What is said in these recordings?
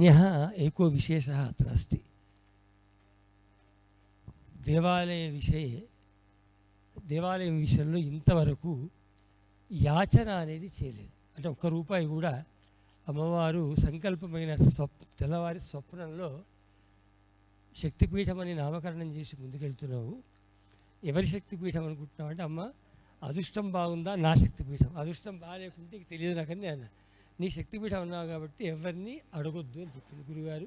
अन्यः एको विशेषः अत्र अस्ति। దేవాలయం విషయంలో ఇంతవరకు యాచన అనేది చేయలేదు. అంటే ఒక్క రూపాయి కూడా అమ్మవారు సంకల్పమైన తెల్లవారి స్వప్నంలో శక్తిపీఠం అని నామకరణం చేసి ముందుకెళ్తున్నావు. ఎవరి శక్తిపీఠం అనుకుంటున్నావు అంటే, అమ్మ అదృష్టం బాగుందా, నా శక్తిపీఠం. అదృష్టం బాగాలేకుంటే తెలియదు నాకని నేను నీ శక్తిపీఠం అన్నావు కాబట్టి ఎవరిని అడగొద్దు అని చెప్పింది గురుగారు.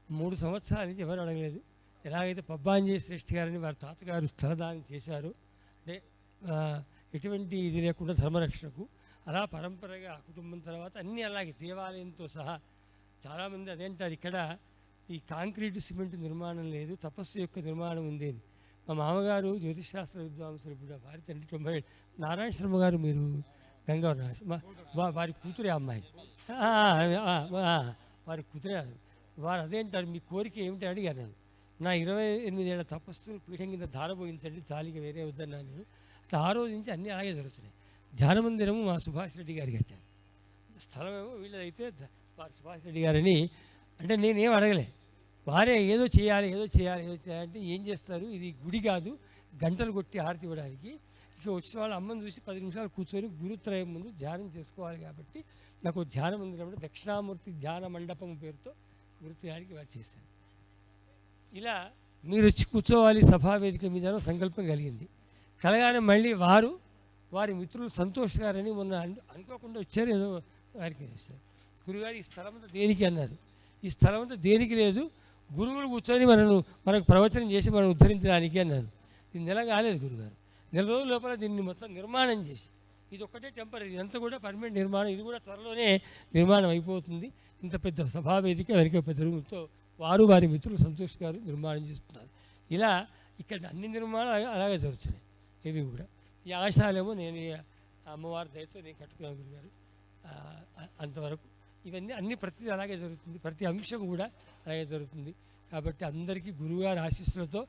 3 సంవత్సరాల నుంచి ఎవరు అడగలేదు. ఎలాగైతే పబ్బాంజీ శ్రేష్ఠి గారిని వారి తాతగారు స్థలదానం చేశారు, అంటే ఎటువంటి ఇది లేకుండా ధర్మరక్షణకు, అలా పరంపరగా కుటుంబం తర్వాత అన్నీ అలాగే దేవాలయంతో సహా చాలామంది అదేంటారు, ఇక్కడ ఈ కాంక్రీటు సిమెంట్ నిర్మాణం లేదు, తపస్సు యొక్క నిర్మాణం ఉంది. మా మామగారు జ్యోతిషశాస్త్ర విద్వాంసులు, ఇప్పుడు వారి తండ్రి 90 నారాయణ శర్మ గారు, మీరు గంగవరం వారి కూతురే అమ్మాయి, వారి కూతురే. వారు అదేంటారు, మీ కోరిక ఏమిటి అడిగారు నేను. నా 28 ఏళ్ల తపస్సు పీఠం కింద ధారపోయించండి, చాలిక వేరే వద్దన్నా నేను. ఆ రోజు నుంచి అన్నీ అలాగే జరుగుతున్నాయి. ధ్యాన మందిరము మా సుభాష్ రెడ్డి గారు కట్టారు, స్థలమేమో వీళ్ళదైతే వారు సుభాష్ రెడ్డి గారని. అంటే నేనేం అడగలే, వారే ఏదో చేయాలి అంటే ఏం చేస్తారు, ఇది గుడి కాదు గంటలు కొట్టి హారతి ఇవ్వడానికి. ఇక వచ్చిన వాళ్ళు అమ్మని చూసి 10 నిమిషాలు కూర్చొని గురుత్రయం ముందు ధ్యానం చేసుకోవాలి కాబట్టి నాకు ధ్యాన మందిరంలో దక్షిణామూర్తి ధ్యాన మండపం పేరుతో గురుత్రయానికి వారు చేశారు. ఇలా మీరు వచ్చి కూర్చోవాలి సభావేదిక మీద సంకల్పం కలిగింది. కలగానే మళ్ళీ వారి మిత్రులు సంతోష్ గారని మొన్న అనుకోకుండా వచ్చారు, ఏదో వారికి చేశారు. గురుగారు ఈ స్థలం అంతా దేనికి అన్నారు. ఈ స్థలం అంతా దేనికి లేదు, గురువులు కూర్చొని మనకు ప్రవచనం చేసి మనం ఉద్ధరించడానికి అన్నారు. ఇది నెల కాలేదు గురుగారు, 4 రోజుల లోపల దీన్ని మొత్తం నిర్మాణం చేసి, ఇది ఒక్కటే టెంపరీ, ఇదంతా కూడా పర్మనెంట్ నిర్మాణం, ఇది కూడా త్వరలోనే నిర్మాణం అయిపోతుంది. ఇంత పెద్ద సభావేదిక వెనక పెద్ద రూముతో వారి మిత్రులు సంతోష్ గారు నిర్మాణం చేస్తున్నారు. ఇలా ఇక్కడ అన్ని నిర్మాణాలు అలాగే జరుగుతున్నాయి. ఇవి కూడా ఈ ఆశాలేమో నేను అమ్మవారి దయతో నేను కట్టుకున్నాను గురుగారు. అంతవరకు ఇవన్నీ ప్రతిదీ అలాగే జరుగుతుంది, ప్రతి అంశం కూడా అలాగే జరుగుతుంది. కాబట్టి అందరికీ గురువుగారి ఆశీస్సులతో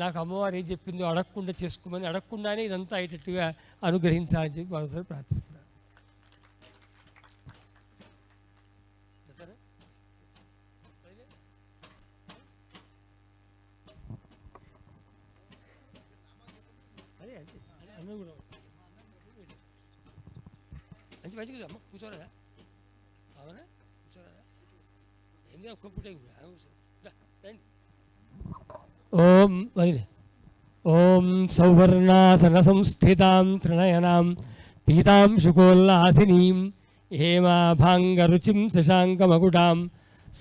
నాకు అమ్మవారు ఏం చెప్పిందో అడగకుండా చేసుకోమని, అడగకుండానే ఇదంతా అయ్యేటట్టుగా అనుగ్రహించాలని చెప్పి ఒకసారి ప్రార్థిస్తున్నాను. అన్నం కూడా మంచిగా అమ్మ కూర్చోరాదా, అవునా కూర్చోరాదా, ఏం ఒక్కొక్కటే రండి. ఓం సౌవర్ణాసన సంస్థితాం త్రినయనాం పీతాంశుకోల్లాసినీం హేమాభాంగరుచిం శశాంకమకుటాం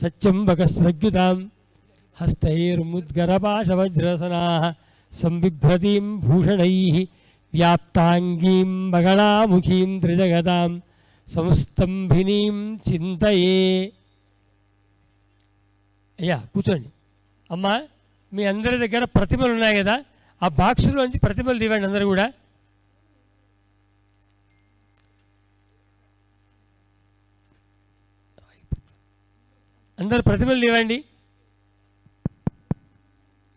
సత్యంబకస్రగ్యుతాం హస్తైర్ముద్గరపాశవజ్రసనాః సంబిభ్రతీం భూషణైః వ్యాప్తాంగీం బగళాముఖీం త్రిజగతాం సంస్తంభినీం చింతయే. అయ్యా కూర్చోండి. అమ్మా మీ అందరి దగ్గర ప్రతిమలు ఉన్నాయి కదా, ఆ బాక్సులోంచి ప్రతిమలు తీవండి అందరూ కూడా. అందరు ప్రతిమలు తీవండి.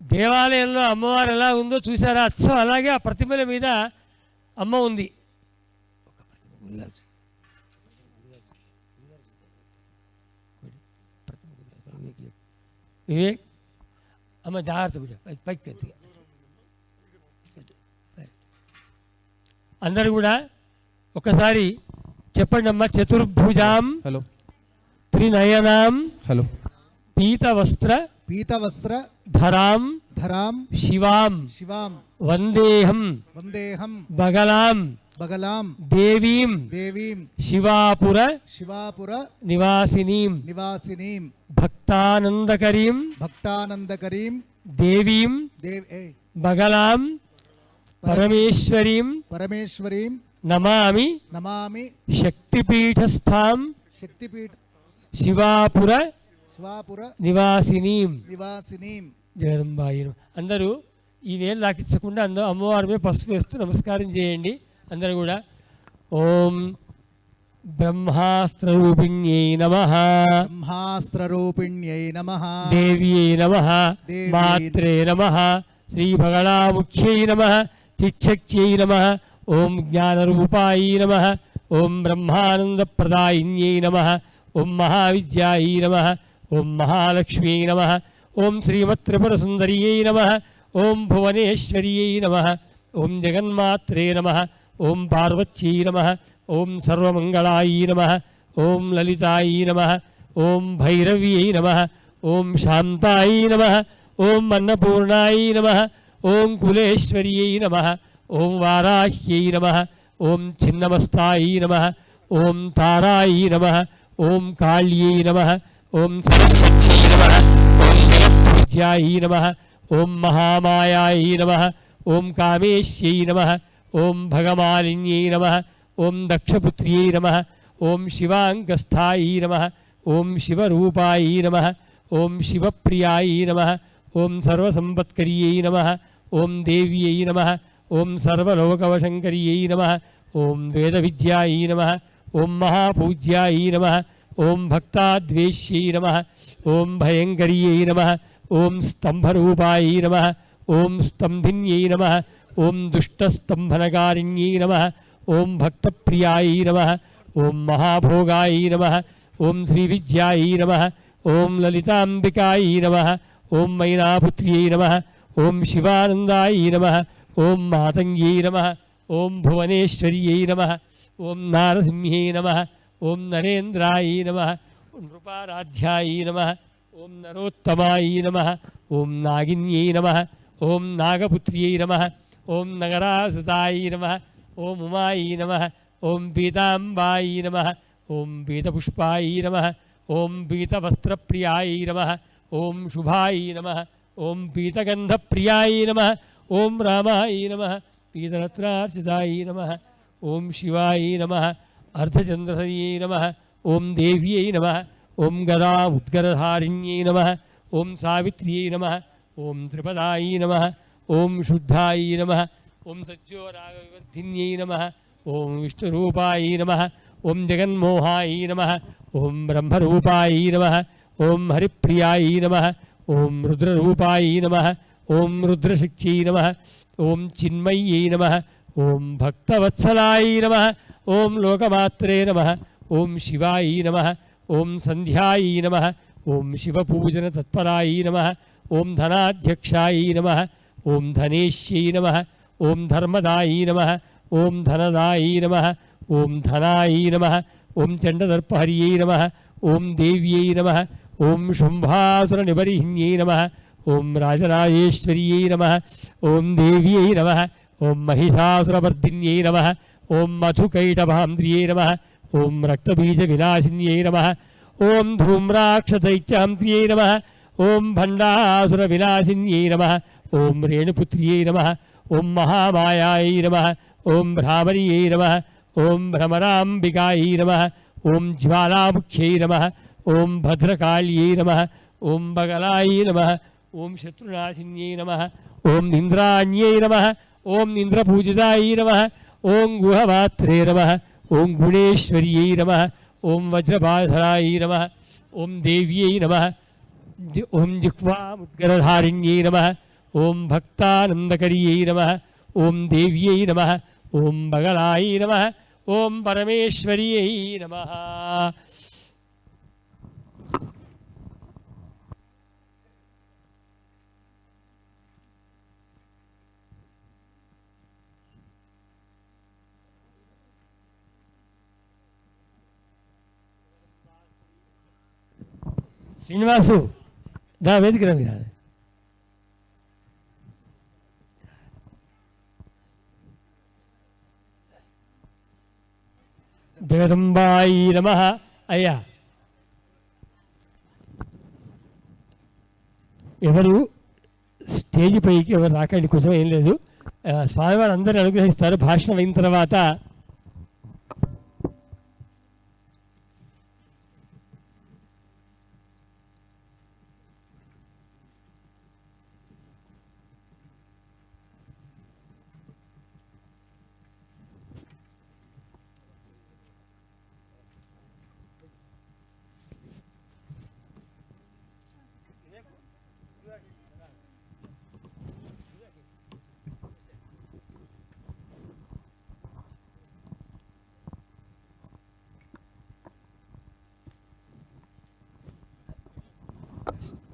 దేవాలయంలో అమ్మవారు ఎలా ఉందో చూసారా, అచ్చం అలాగే ఆ ప్రతిమల మీద అమ్మ ఉంది. వివేక్ అమ్మ జాగ్రత్త బిడ్డ, పైకి ఎత్తుగా అందరు కూడా ఒకసారి చెప్పండి అమ్మ. చతుర్భుజాం త్రినయనాం పీతవస్త్ర ధరాం శివాం వందేహం బగలాం దేవీం శివాపుర నివాసినీం భక్తానందకరీం దేవీం బగలాం పరమేశ్వరీం నమామి శక్తిపీఠస్థాం శివాపుర నివాసినీం జగదంబాయిను. అందరూ ఈ వేలు లాకించకుండా అందరూ అమ్మవారి మీద పసుపు వేస్తూ నమస్కారం చేయండి అందరూ కూడా. ఓం బ్రహ్మాస్త్రరూపిణ్యై నమః దేవ్యై నమః మాత్రే నమః శ్రీబగళాముఖ్యై నమః చిచ్చక్త్యై నమః ఓం జ్ఞానరూపాయై నమః ఓం బ్రహ్మానందప్రదాయిన్యై నమః ఓం మహావిద్యాయై నమః ఓం మహాలక్ష్మీ నమః. ఓం శ్రీమత్త్రిపురసుందర్యై నమః. ఓం భువనేశ్వర్యై నమః. ఓం జగన్మాత్రే నమః. ఓం పార్వత్యై నమః. ఓం సర్వమంగళాయై నమః. ఓం లలితాయై నమః. ఓం భైరవ్యై నమః. ఓం శాంతాయై నమః. ఓం అన్నపూర్ణాయై నమః. ఓం కులేశ్వర్యై నమః. ఓం వారాహ్యై నమః. ఓం చిన్నమస్తాయై నమః. ఓం తారాయై నమః. ఓం కాళ్యై నమః. ఓం సరస్వత్యై నమః. ఓం జగత్పూజ్యాయై నమః. ఓం మహామాయాయై నమః. ఓం కామేశ్యై నమః. ఓం భగమాలిన్యై నమః. ఓం దక్షపుత్ర్యై నమః. ఓం శివాంగస్థాయై నమః. ఓం శివరూపాయై నమః. ఓం శివప్రియాయై నమః. ఓం సర్వసంపత్కర్యై నమః. ఓం దేవ్యై నమః. ఓం సర్వలోకవశంకర్యై నమః. ఓం వేదవిద్యాయై నమః. ఓం మహాపూజ్యాయై నమః. ఓం భక్తాద్వేష్యై నమః. ఓం భయంకర్యై నమః. ఓం స్తంభరూపాయై నమః. ఓం స్తంభిన్యై నమః. ఓం దుష్టస్తంభనకారిణ్యై నమః. ఓం భక్తప్రియాయై నమః. ఓం మహాభోగాయై నమః. ఓం శ్రీవిద్యాయై నమః. ఓం లలితాంబికాయై నమః. ఓం మైనాపుత్ర్యై నమః. ఓం శివానందాయై నమః. ఓం మాతంగ్యై నమః. ఓం భువనేశ్వర్యై నమః. ఓం నారసింహ్యై నమః. ఓం నరేంద్రాయై నమః. నృపారాధ్యాయై నమః. ఓం నరోత్తమాయై నమః. ఓం నాగిన్యై నమః. ఓం నాగపుత్ర్యై నమః. ఓం నగరాసుతాయై నమః. ఓం ఉమాయై నమః. ఓం పీతాంబాయై నమః. ఓం పీతపుష్పాయై నమః. ఓం పీతవస్త్రప్రియాయై నమః. ఓం శుభాయై నమః. ఓం పీతగంధప్రియాయై నమః. ఓం రామాయై నమః. పీతరత్నార్చితాయై నమః. ఓం శివాయై నమః. అర్ధచంద్రసర్యై నమః. ఓం దేవ్యై నమః. ఓం గదాముద్గరధారిణ్యై నమః. ఓం సావిత్ర్యై నమః. ఓం త్రిపదాయై నమః. ఓం శుద్ధాయై నమః. ఓం సజ్జోరాగవివర్ధిన్యై నమః. ఓం విష్ణురూపాయై నమః. ఓం జగన్మోహాయై నమః. ఓం బ్రహ్మరూపాయై నమః. ఓం హరిప్రియాయై నమః. ఓం రుద్రరూపాయై నమః. ఓం రుద్రశక్త్యై నమః. ఓం చిన్మయ్యై నమః. ఓం భక్తవత్సలాయై నమః. ఓం లోకమాత్రే నమః. ఓం శివాయై నమః. ఓం సంధ్యాయై నమః. ఓం శివపూజనతత్పరాయై నమః. ఓం ధనాధ్యక్షాయై నమః. ఓం ధనేశ్యై నమః. ఓం ధర్మదాయై నమః. ఓం ధనదాయై నమః. ఓం ధనాయై నమః. ఓం చండదర్పహర్యై నమః. ఓం దేవ్యై నమః. ఓం శుంభాసురనిబరిహిన్యై నమః. ఓం రాజరాజేశ్వర్యై నమః. ఓం దేవ్యై నమః. ఓం మహిషాసురవర్ధిన్యై నమః. ఓం మధుకైటభాంద్ర్యై నమః. ఓం రక్తబీజవిలాసిన్యై నమః. ఓం ధూమ్రాక్షదైత్యాంత్ర్యై నమః. ఓం భండాసురవిలాసిన్యై నమః. ఓం రేణుపుత్ర్యై నమః. ఓం మహామాయాయై నమః. ఓం భ్రామర్యై నమః. ఓం భ్రమరాంబికాయై నమః. ఓం జ్వాలాముఖ్యై నమః. ఓం భద్రకాళ్యై నమః. ఓం బగలాయై నమః. ఓం శత్రునాశిన్యై నమః. ఓం ఇంద్రాణ్యై నమః. ఓం ఇంద్రపూజితాయై నమః. ఓం గుహమాత్రే నమః. ఓం గుణేశ్వర్యై నమః. ఓం వజ్రపాధరాయై నమః. ఓం దేవ్యై నమః. ఓం జిహ్వాముద్గరధారిణ్యై నమః. ఓం భక్తానందకర్యై నమః. ఓం దేవ్యై నమః. ఓం బగలాయై నమః. ఓం పరమేశ్వర్యై నమః. శ్రీనివాసు దా వేదిక రా మీరు. జగదంబాయి నమః. అయ్యా ఎవరు స్టేజ్ పైకి ఎవరు రాకండి, కొంచెం ఏం లేదు. స్వామివారు అందరూ అనుగ్రహిస్తారు. భాషణం అయిన తర్వాత అవకాశం.